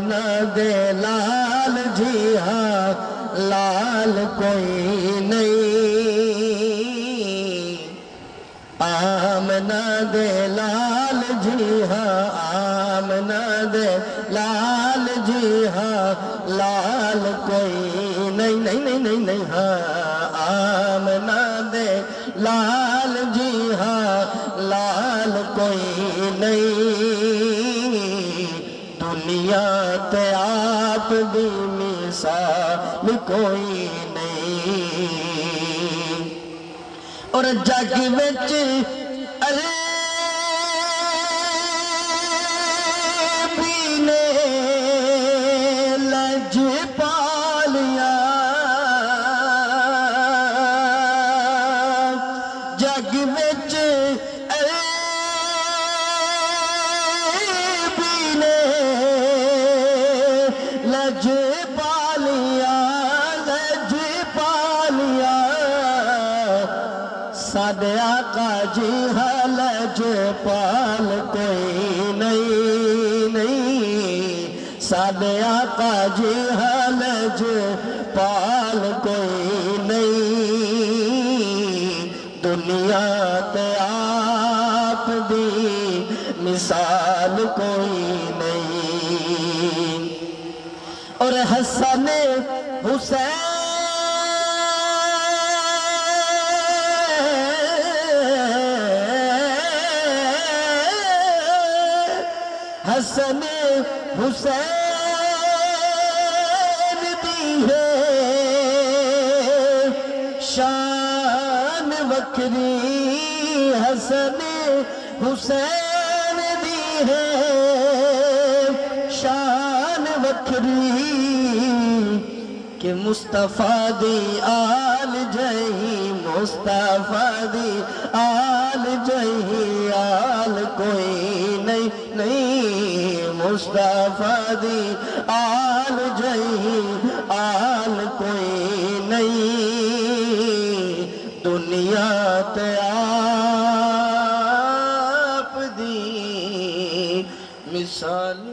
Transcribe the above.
آمنہ دے لال جی ہاں لال کوئی نہیں آمنہ دے لال جی ہاں آمنہ دے لال جی ہاں لال کوئی نہیں ہاں آمنہ دے لال جی ہاں لال کوئی نہیں دنیا تے آپ دی مثال کوئی نہیں اور جگ وچ عربی نے لج پالیا جگ وچ عربی نے لج پالیا ساڈے آقا جی ہاں لج پال کوئی نہیں ساڈے آقا جی ہاں لج پال کوئی نہیں دنیا تے آپ دی مثال کوئی نہیں اور حسن حسین حسن حسین دی ہے شان وکری حسن حسین دی ہے شان وکری کہ مصطفیٰ دی آل جہی مصطفیٰ دی آل جہی آل کوئی نہیں مصطفیٰ دی آل جہی آل کوئی نہیں دنیا تے آپ دی مثال